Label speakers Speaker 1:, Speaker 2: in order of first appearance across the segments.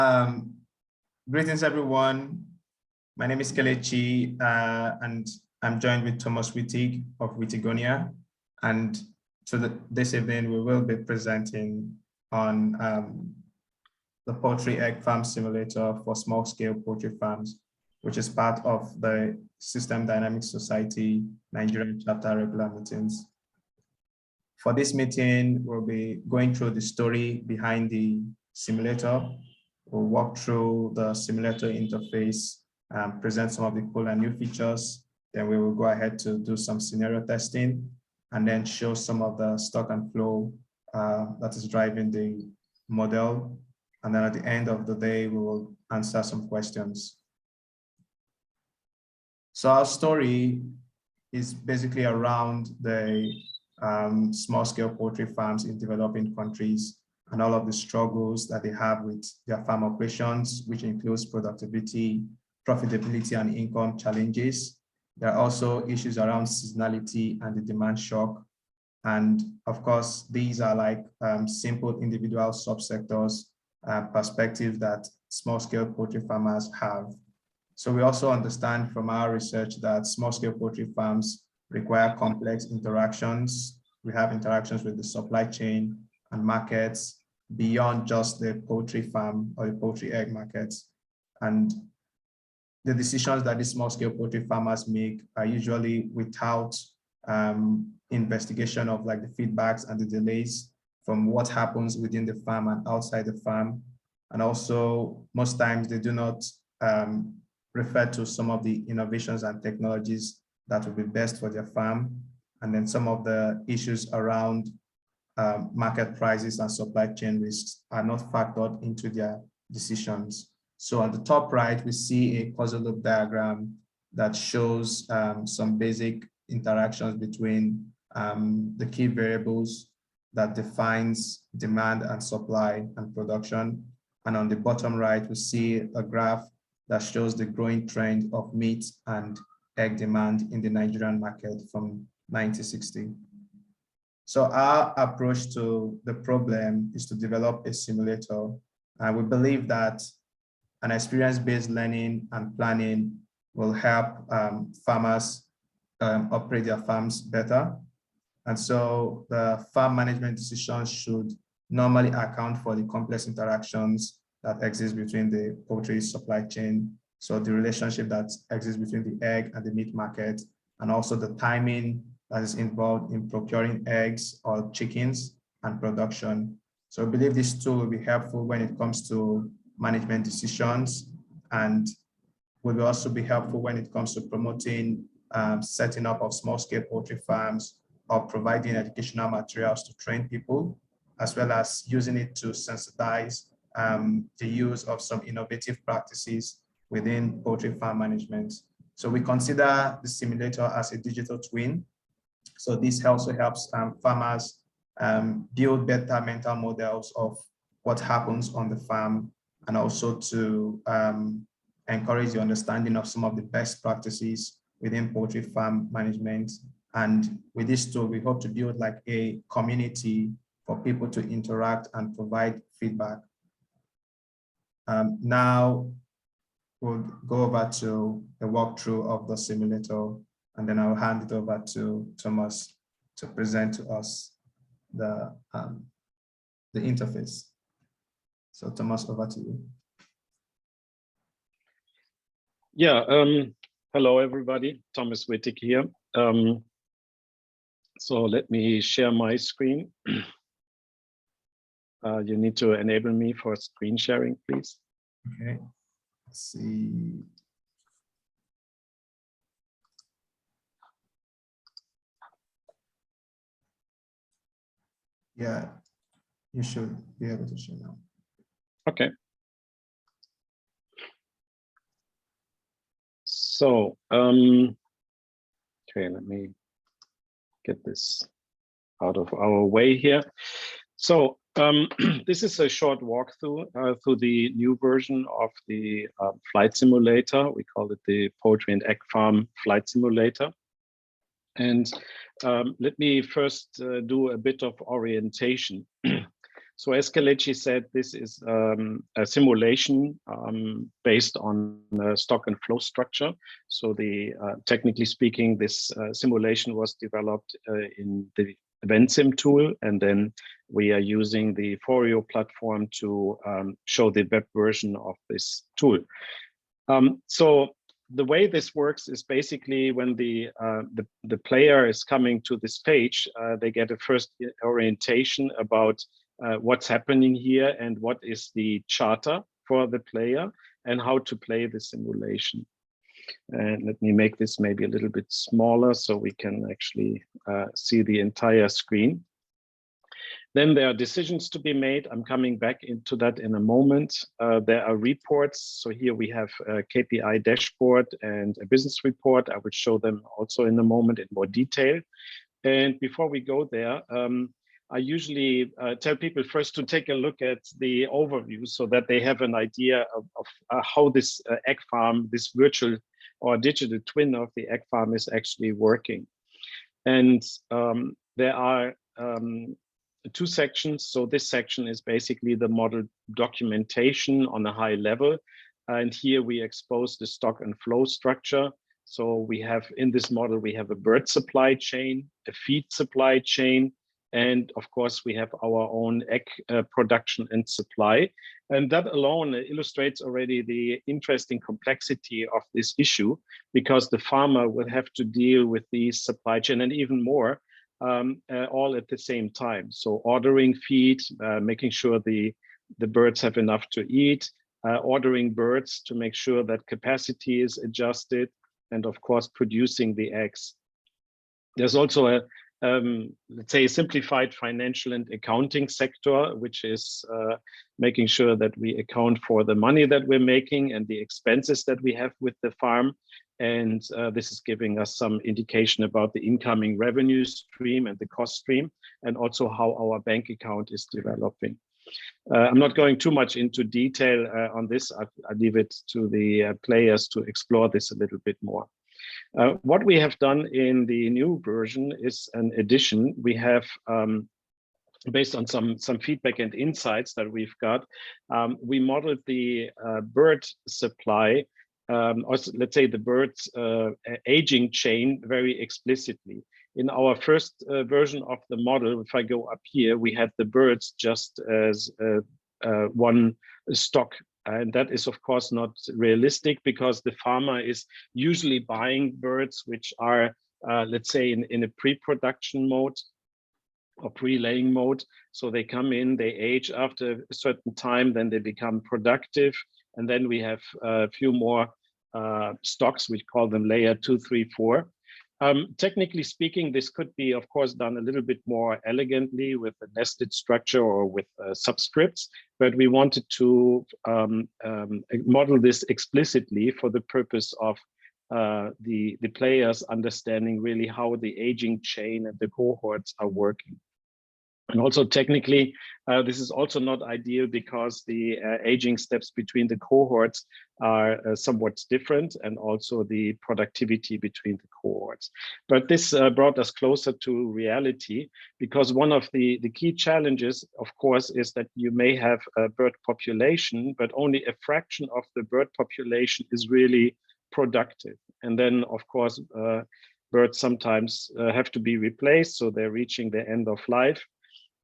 Speaker 1: Um, Greetings, everyone. My name is Kelechi, and I'm joined with Thomas Wittig of Wittigonia. And this evening, we will be presenting on the poultry egg farm simulator for small-scale poultry farms, which is part of the System Dynamics Society Nigerian chapter regular meetings. For this meeting, we'll be going through the story behind the simulator. We'll walk through the simulator interface, present some of the cool and new features. Then we will go ahead to do some scenario testing and then show some of the stock and flow that is driving the model. And then at the end of the day, we will answer some questions. So our story is basically around the small-scale poultry farms in developing countries and all of the struggles that they have with their farm operations, which includes productivity, profitability, and income challenges. There are also issues around seasonality and the demand shock. And of course, these are like simple individual subsectors perspectives that small-scale poultry farmers have. So we also understand from our research that small-scale poultry farms require complex interactions. We have interactions with the supply chain and markets beyond just the poultry farm or the poultry egg markets. And the decisions that these small-scale poultry farmers make are usually without investigation of like the feedbacks and the delays from what happens within the farm and outside the farm. And also, most times they do not refer to some of the innovations and technologies that will be best for their farm. And then some of the issues around market prices and supply chain risks are not factored into their decisions. So on the top right, we see a causal loop diagram that shows some basic interactions between the key variables that defines demand and supply and production. And on the bottom right, we see a graph that shows the growing trend of meat and egg demand in the Nigerian market from 1960. So our approach to the problem is to develop a simulator. And we believe that an experience-based learning and planning will help farmers operate their farms better. And so the farm management decisions should normally account for the complex interactions that exist between the poultry supply chain. So the relationship that exists between the egg and the meat market, and also the timing that is involved in procuring eggs or chickens and production. So I believe this tool will be helpful when it comes to management decisions, and will also be helpful when it comes to promoting setting up of small-scale poultry farms or providing educational materials to train people, as well as using it to sensitize the use of some innovative practices within poultry farm management. So we consider the simulator as a digital twin. So this also helps farmers build better mental models of what happens on the farm, and also to encourage the understanding of some of the best practices within poultry farm management. And with this tool, we hope to build like a community for people to interact and provide feedback. Now we'll go over to a walkthrough of the simulator, and then I'll hand it over to Thomas to present to us the interface. So Thomas, over to you.
Speaker 2: Yeah, hello everybody, Thomas Wittig here. So let me share my screen. You need to enable me for screen sharing, please.
Speaker 1: Okay, let's see. Yeah, you should be able to share now.
Speaker 2: Okay. So, okay, let me get this out of our way here. So this is a short walkthrough through the new version of the flight simulator. We call it the Poultry and Egg Farm Flight Simulator. And let me first do a bit of orientation. So as Kelechi said, this is a simulation based on stock and flow structure. So the technically speaking, this simulation was developed in the EventSim tool, and then we are using the Forio platform to show the web version of this tool. So the way this works is basically when the player is coming to this page, they get a first orientation about what's happening here and what is the charter for the player and how to play the simulation. And let me make this maybe a little bit smaller so we can actually see the entire screen. Then there are decisions to be made. I'm coming back into that in a moment. There are reports. So here we have a KPI dashboard and a business report. I will show them also in a moment in more detail. And before we go there, I usually tell people first to take a look at the overview so that they have an idea of how this egg farm, this virtual or digital twin of the egg farm is actually working. And there are two sections. So this section is basically the model documentation on a high level. And here we expose the stock and flow structure. So we have in this model, we have a bird supply chain, a feed supply chain, and of course, we have our own egg production and supply. And that alone illustrates already the interesting complexity of this issue, because the farmer will have to deal with these supply chain and even more, all at the same time. So ordering feed, making sure the birds have enough to eat, ordering birds to make sure that capacity is adjusted, and of course, producing the eggs. There's also a let's say a simplified financial and accounting sector, which is making sure that we account for the money that we're making and the expenses that we have with the farm. And this is giving us some indication about the incoming revenue stream and the cost stream, and also how our bank account is developing. I'm not going too much into detail on this. I leave it to the players to explore this a little bit more. What we have done in the new version is an addition. We have, based on some feedback and insights that we've got, we modeled the bird supply, or let's say the bird's aging chain very explicitly. In our first version of the model, if I go up here, we had the birds just as one stock. And that is, of course, not realistic, because the farmer is usually buying birds which are, let's say, in a pre-production mode or pre-laying mode. So they come in, they age after a certain time, then they become productive. And then we have a few more stocks, we call them layer 2, 3, 4. Technically speaking, this could be, of course, done a little bit more elegantly with a nested structure or with subscripts, but we wanted to model this explicitly for the purpose of the players understanding really how the aging chain and the cohorts are working. And also technically, this is also not ideal because the aging steps between the cohorts are somewhat different, and also the productivity between the cohorts. But this brought us closer to reality, because one of the key challenges, of course, is that you may have a bird population, but only a fraction of the bird population is really productive. And then, of course, birds sometimes have to be replaced, so they're reaching the end of life.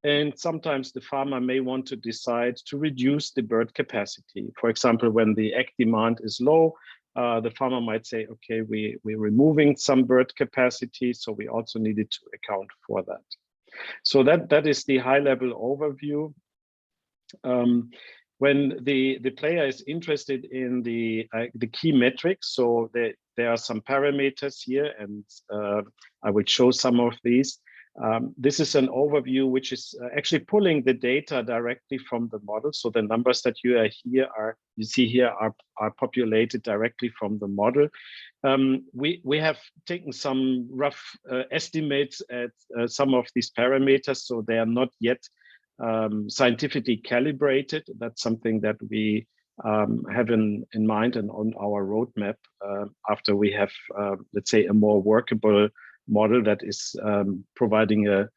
Speaker 2: And sometimes the farmer may want to decide to reduce the bird capacity. For example, when the egg demand is low, the farmer might say, okay, we're removing some bird capacity, so we also needed to account for that. So that is the high-level overview. When the player is interested in the key metrics, so there are some parameters here, and I will show some of these. This is an overview which is actually pulling the data directly from the model. So the numbers that you see here are populated directly from the model. We have taken some rough estimates at some of these parameters, so they are not yet scientifically calibrated. That's something that we have in mind and on our roadmap after we have, let's say, a more workable model that is providing a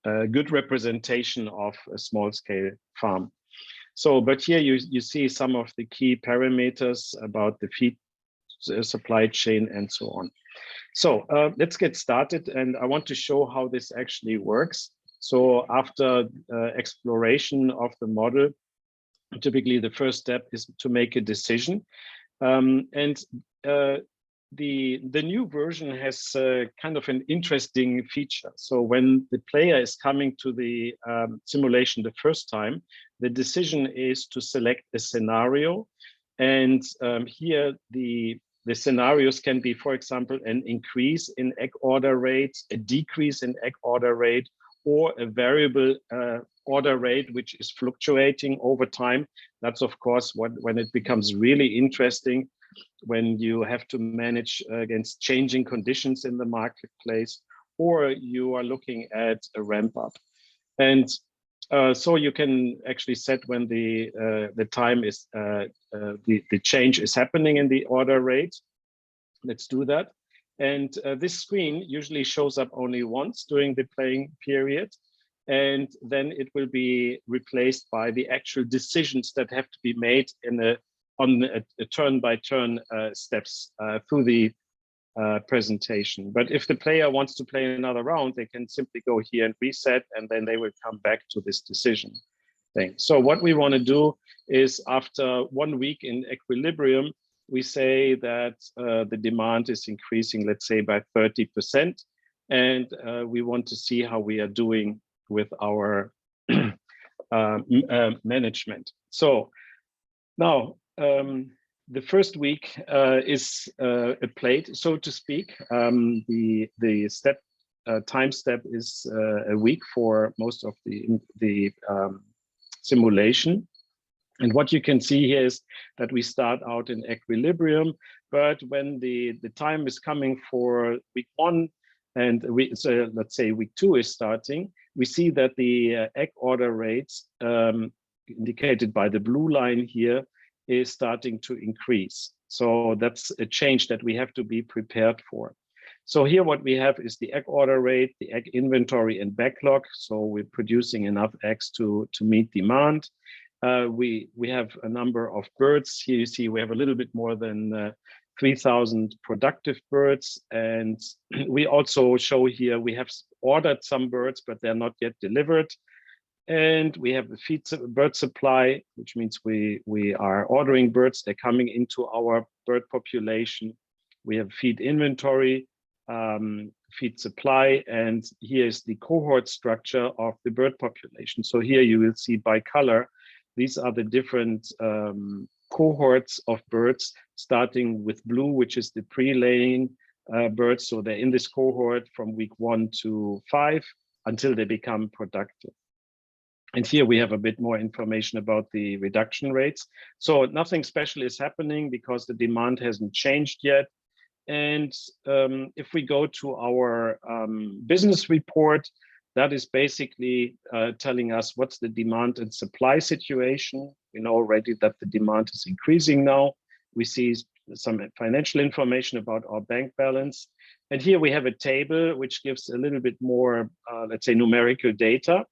Speaker 2: good representation of a small-scale farm. So, but here you see some of the key parameters about the feed supply chain and so on. So let's get started, and I want to show how this actually works. So after exploration of the model, typically the first step is to make a decision. The new version has kind of an interesting feature. So when the player is coming to the simulation the first time, the decision is to select a scenario. And here the scenarios can be, for example, an increase in egg order rate, a decrease in egg order rate, or a variable order rate, which is fluctuating over time. That's, of course, when it becomes really interesting, when you have to manage against changing conditions in the marketplace, or you are looking at a ramp up. And so you can actually set when the time is, the change is happening in the order rate. Let's do that. And this screen usually shows up only once during the playing period. And then it will be replaced by the actual decisions that have to be made on a turn-by-turn steps through the presentation. But if the player wants to play another round, they can simply go here and reset, and then they will come back to this decision thing. So what we want to do is, after 1 week in equilibrium, we say that the demand is increasing, let's say, by 30%. And we want to see how we are doing with our management. So now, the first week is played, so to speak. The time step is a week for most of the simulation. And what you can see here is that we start out in equilibrium, but when the time is coming for week 1, and so let's say week 2 is starting, we see that the egg order rates indicated by the blue line here is starting to increase. So that's a change that we have to be prepared for. So here what we have is the egg order rate, the egg inventory and backlog. So we're producing enough eggs to meet demand. We have a number of birds. Here you see we have a little bit more than 3,000 productive birds. And we also show here we have ordered some birds, but they're not yet delivered. And we have the bird supply, which means we are ordering birds. They're coming into our bird population. We have feed inventory, feed supply, and here is the cohort structure of the bird population. So here you will see by color, these are the different cohorts of birds, starting with blue, which is the pre-laying birds. So they're in this cohort from week 1 to 5 until they become productive. And here we have a bit more information about the reduction rates. So nothing special is happening because the demand hasn't changed yet. And if we go to our business report, that is basically telling us what's the demand and supply situation. We know already that the demand is increasing now. We see some financial information about our bank balance. And here we have a table which gives a little bit more, let's say, numerical data.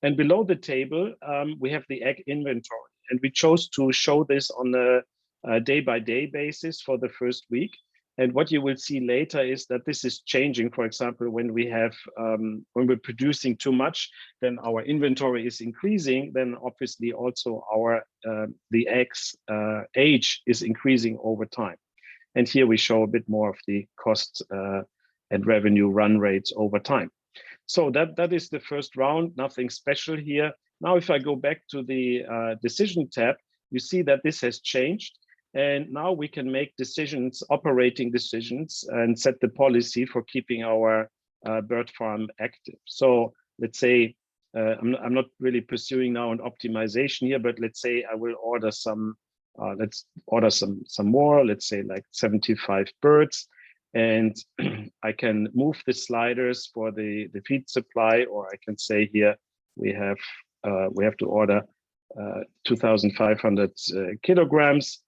Speaker 2: And below the table, we have the egg inventory. And we chose to show this on a day-by-day basis for the first week. And what you will see later is that this is changing. For example, when we have when we're producing too much, then our inventory is increasing. Then obviously also our the eggs age is increasing over time. And here we show a bit more of the cost and revenue run rates over time. So that is the first round, nothing special here. Now, if I go back to the decision tab, you see that this has changed. And now we can make decisions, operating decisions, and set the policy for keeping our bird farm active. So let's say, I'm not really pursuing now an optimization here, but let's say I will order some, let's order some more, let's say like 75 birds. And I can move the sliders for the feed supply, or I can say here we have to order 2,500 kilograms,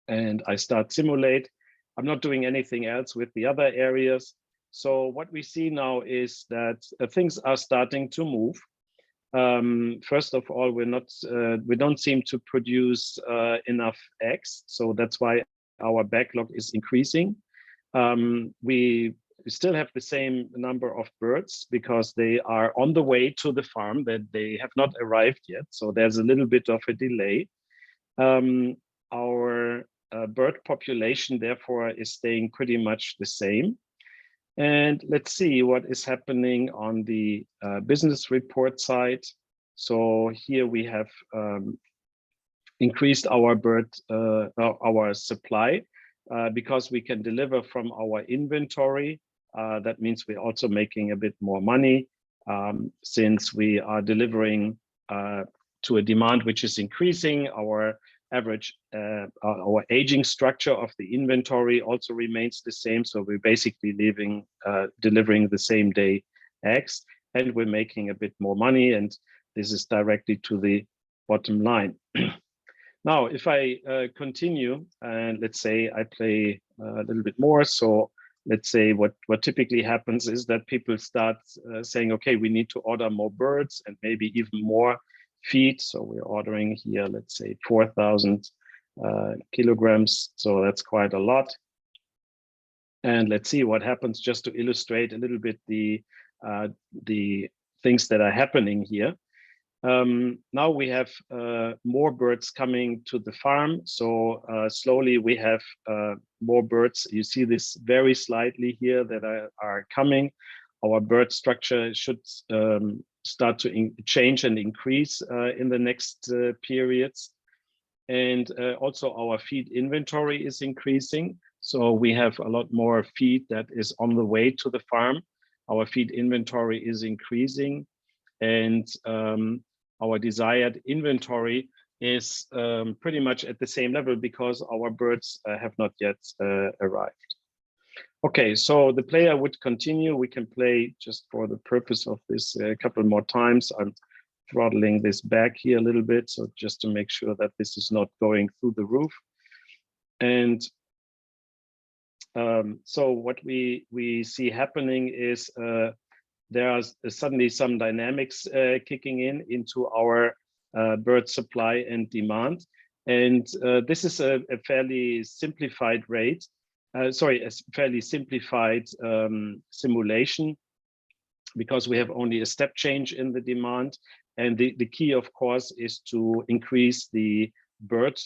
Speaker 2: and I start simulate. I'm not doing anything else with the other areas. So what we see now is that things are starting to move. First of all, we don't seem to produce enough eggs, so that's why our backlog is increasing. We still have the same number of birds because they are on the way to the farm, that they have not arrived yet, so there's a little bit of a delay. Our bird population, therefore, is staying pretty much the same. And let's see what is happening on the business report side. So here we have increased our our supply because we can deliver from our inventory. That means we're also making a bit more money since we are delivering to a demand which is increasing. Our average, our aging structure of the inventory also remains the same. So we're basically delivering the same day eggs, and we're making a bit more money. And this is directly to the bottom line. Now, if I continue and let's say I play a little bit more. So let's say what typically happens is that people start saying, okay, we need to order more birds and maybe even more feed. So we're ordering here, let's say 4,000 kilograms. So that's quite a lot. And let's see what happens, just to illustrate a little bit the things that are happening here. Now we have more birds coming to the farm. So slowly we have more birds. You see this very slightly here that are coming. Our bird structure should start to change and increase in the next periods. And also our feed inventory is increasing. So we have a lot more feed that is on the way to the farm. Our feed inventory is increasing, and our desired inventory is pretty much at the same level because our birds have not yet arrived. Okay, so the player would continue. We can play just for the purpose of this a couple more times. I'm throttling this back here a little bit, so just to make sure that this is not going through the roof. And so what we see happening is there are suddenly some dynamics kicking into our bird supply and demand. And this is a fairly simplified rate. A fairly simplified simulation, because we have only a step change in the demand. And the key, of course, is to increase the bird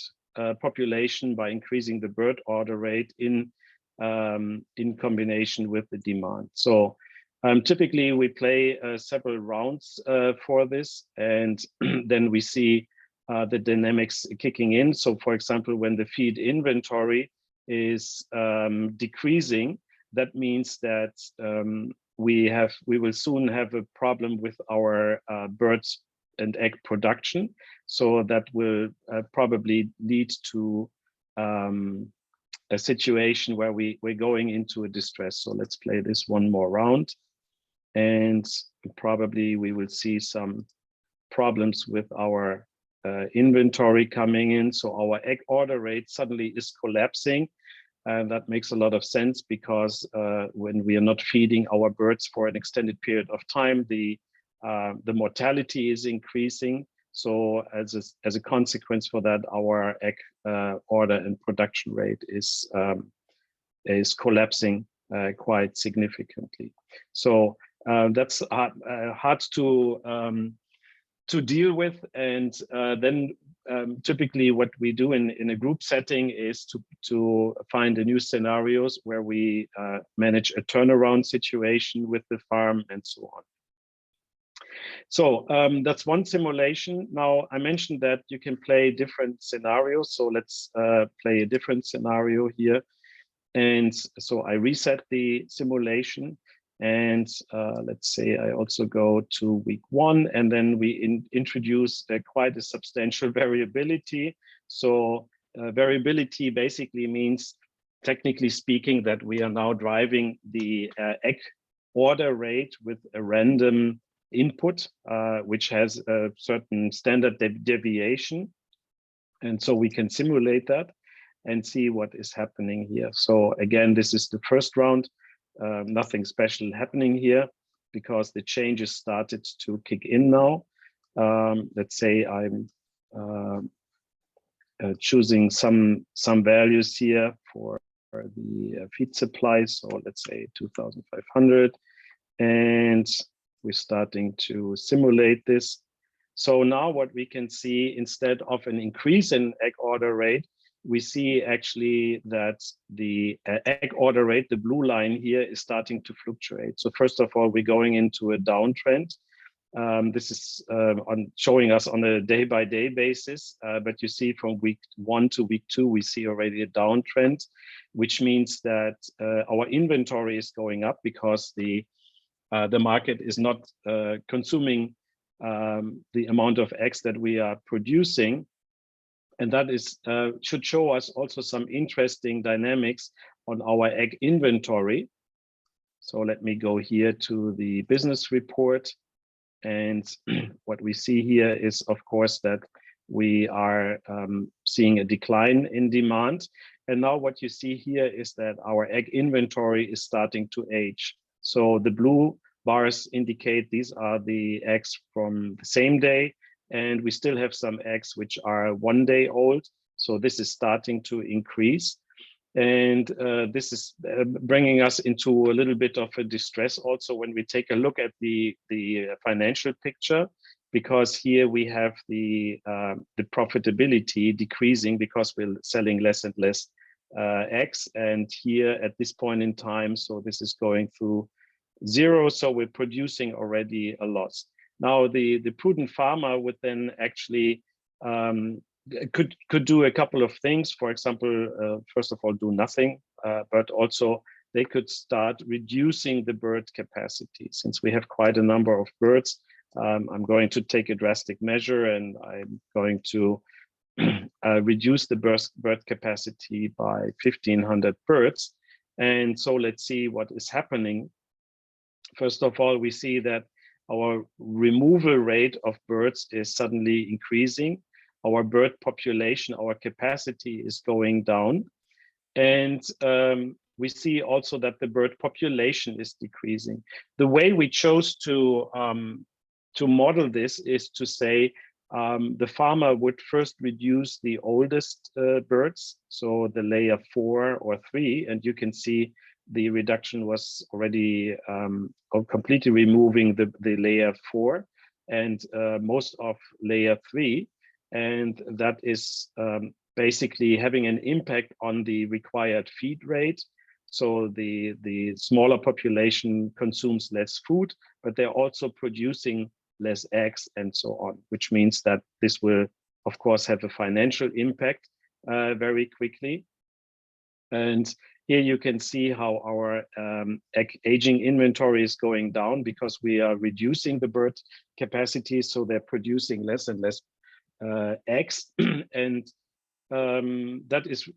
Speaker 2: population by increasing the bird order rate in combination with the demand. So typically we play several rounds for this, and then we see the dynamics kicking in. So for example, when the feed inventory is decreasing, that means that we will soon have a problem with our birds and egg production. So that will probably lead to a situation where we're going into a distress. So let's play this one more round, and probably we will see some problems with our inventory coming in. So our egg order rate suddenly is collapsing. And that makes a lot of sense, because when we are not feeding our birds for an extended period of time, the mortality is increasing. So as a consequence for that, our egg order and production rate is collapsing quite significantly. So that's hard to deal with. And then typically what we do in a group setting is to find a new scenarios where we manage a turnaround situation with the farm and so on. So that's one simulation. Now I mentioned that you can play different scenarios. So let's play a different scenario here. And so I reset the simulation. And let's say I also go to week 1, and then we introduce quite a substantial variability. So variability basically means, technically speaking, that we are now driving the egg order rate with a random input, which has a certain standard deviation. And so we can simulate that and see what is happening here. So again, this is the first round. nothing special happening here because the changes started to kick in now. Let's say I'm choosing some values here for the feed supply. So let's say 2,500, and we're starting to simulate this. So now what we can see, instead of an increase in egg order rate, we see actually that the egg order rate, the blue line here, is starting to fluctuate. So first of all, we're going into a downtrend. This is showing us on a day-by-day basis, but you see from week 1 to week 2, we see already a downtrend, which means that our inventory is going up because the market is not consuming the amount of eggs that we are producing. And that is should show us also some interesting dynamics on our egg inventory. So let me go here to the business report. And what we see here is, of course, that we are seeing a decline in demand. And now what you see here is that our egg inventory is starting to age. So the blue bars indicate these are the eggs from the same day. And we still have some eggs which are 1 day old. So this is starting to increase. And this is bringing us into a little bit of a distress also when we take a look at the financial picture, because here we have the profitability decreasing because we're selling less and less eggs. And here at this point in time, so this is going through 0. So we're producing already a loss. Now, the prudent farmer would then actually could do a couple of things. For example, first of all, do nothing, but also they could start reducing the bird capacity. Since we have quite a number of birds, I'm going to take a drastic measure, and I'm going to reduce the bird capacity by 1,500 birds. And so let's see what is happening. First of all, we see that our removal rate of birds is suddenly increasing. Our bird population, our capacity is going down. And we see also that the bird population is decreasing. The way we chose to model this is to say the farmer would first reduce the oldest birds, so the layer 4 or 3, and you can see the reduction was already completely removing the layer 4 and most of layer 3. And that is basically having an impact on the required feed rate. So the smaller population consumes less food, but they're also producing less eggs and so on, which means that this will, of course, have a financial impact very quickly. And here you can see how our aging inventory is going down because we are reducing the bird capacity, so they're producing less and less eggs. And that is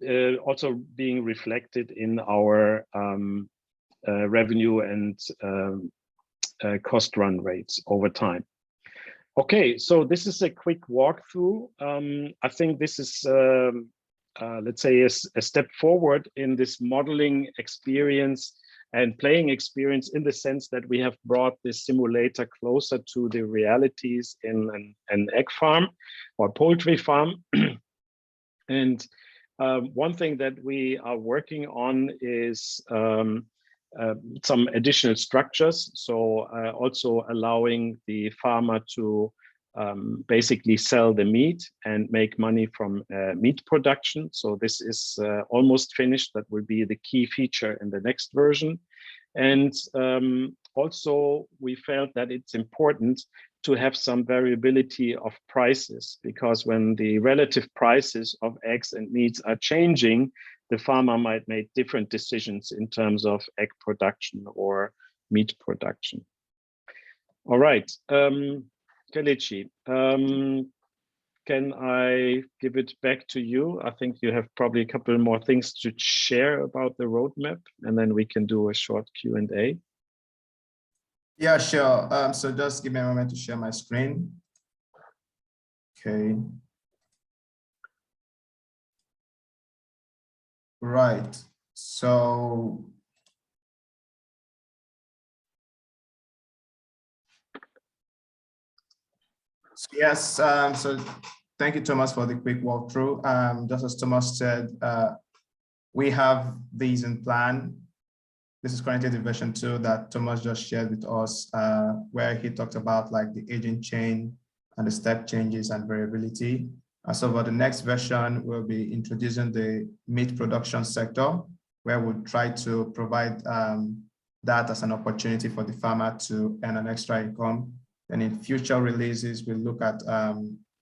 Speaker 2: also being reflected in our revenue and cost run rates over time. Okay, so this is a quick walkthrough. I think this is, let's say, a step forward in this modeling experience and playing experience, in the sense that we have brought this simulator closer to the realities in an egg farm or poultry farm. And one thing that we are working on is some additional structures. So also allowing the farmer to basically sell the meat and make money from meat production. So this is almost finished. That will be the key feature in the next version. And also we felt that it's important to have some variability of prices, because when the relative prices of eggs and meats are changing, the farmer might make different decisions in terms of egg production or meat production. All right, Kelechi, can I give it back to you? I think you have probably a couple more things to share about the roadmap, and then we can do a short Q&A.
Speaker 1: Yeah, sure. So just give me a moment to share my screen. Okay. Right. So Yes, so thank you, Thomas, for the quick walkthrough. Just as Thomas said, we have these in plan. This is currently the version 2 that Thomas just shared with us, where he talked about like the aging chain and the step changes and variability. So for the next version, we'll be introducing the meat production sector, where we'll try to provide that as an opportunity for the farmer to earn an extra income. And in future releases, we'll look at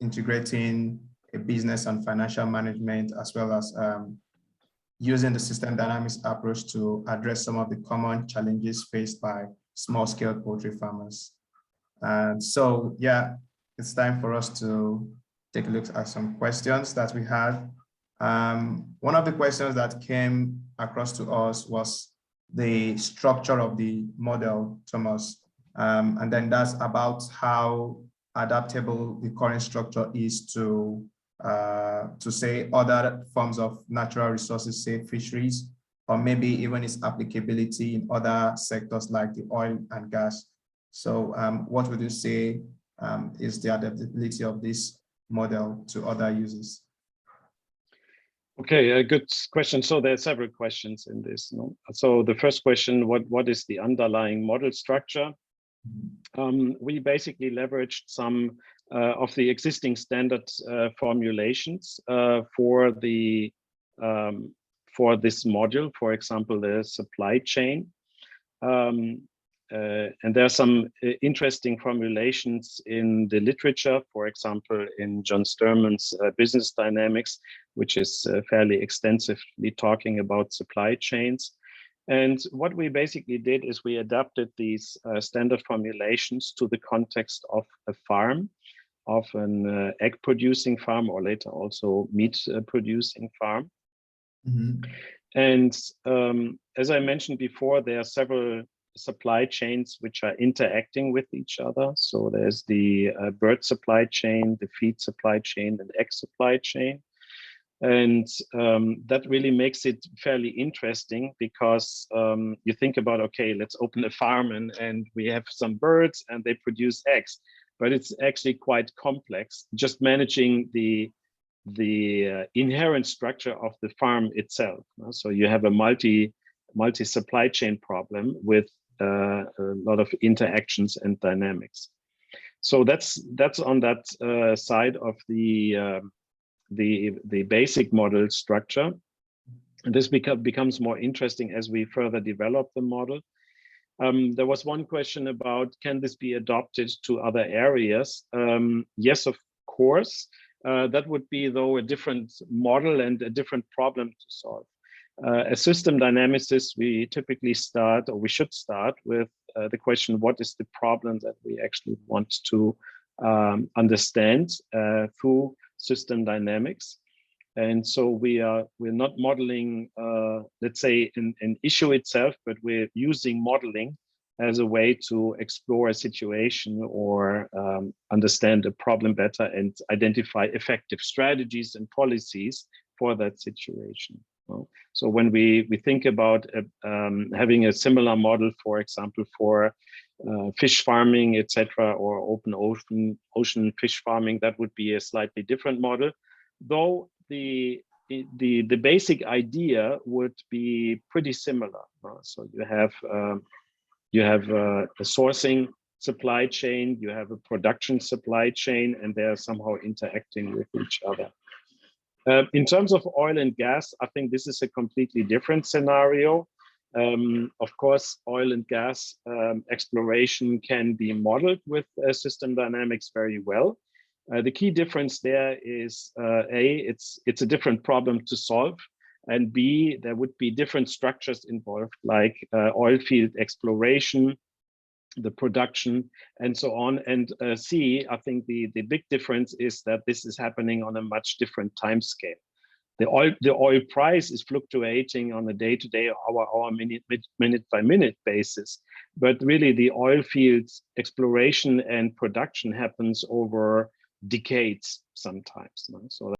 Speaker 1: integrating a business and financial management, as well as using the system dynamics approach to address some of the common challenges faced by small-scale poultry farmers. And so, yeah, it's time for us to take a look at some questions that we had. One of the questions that came across to us was the structure of the model, Thomas. And then that's about how adaptable the current structure is to say other forms of natural resources, say fisheries, or maybe even its applicability in other sectors like the oil and gas. So what would you say is the adaptability of this model to other uses?
Speaker 2: Okay, a good question. So there are several questions in this. No? So the first question, what is the underlying model structure? We basically leveraged some of the existing standard formulations for this module, for example, the supply chain. And there are some interesting formulations in the literature, for example, in John Sterman's Business Dynamics, which is fairly extensively talking about supply chains. And what we basically did is we adapted these standard formulations to the context of a farm, of an egg producing farm, or later also meat producing farm. Mm-hmm. And as I mentioned before, there are several supply chains which are interacting with each other. So there's the bird supply chain, the feed supply chain, and egg supply chain. And that really makes it fairly interesting because you think about, okay, let's open a farm and we have some birds and they produce eggs, but it's actually quite complex, just managing the inherent structure of the farm itself. So you have a multi supply chain problem with a lot of interactions and dynamics. So that's on that side of the basic model structure. And this becomes more interesting as we further develop the model. There was one question about, can this be adopted to other areas? Yes, of course. That would be, though, a different model and a different problem to solve. As system dynamicists, we typically start, or we should start with the question, what is the problem that we actually want to understand through system dynamics? And so we're not modeling, let's say, an issue itself, but we're using modeling as a way to explore a situation or understand a problem better and identify effective strategies and policies for that situation. So when we think about having a similar model, for example, for fish farming, etc., or open ocean fish farming, that would be a slightly different model, though the basic idea would be pretty similar. So you have a sourcing supply chain, you have a production supply chain, and they are somehow interacting with each other. In terms of oil and gas, I think this is a completely different scenario. Of course, oil and gas exploration can be modeled with system dynamics very well. The key difference there is A, it's a different problem to solve, and B, there would be different structures involved, like oil field exploration, the production, and so on. And C, I think the big difference is that this is happening on a much different time scale. The oil price is fluctuating on a day-to-day, hour, minute by minute basis, but really the oil fields exploration and production happens over decades sometimes. So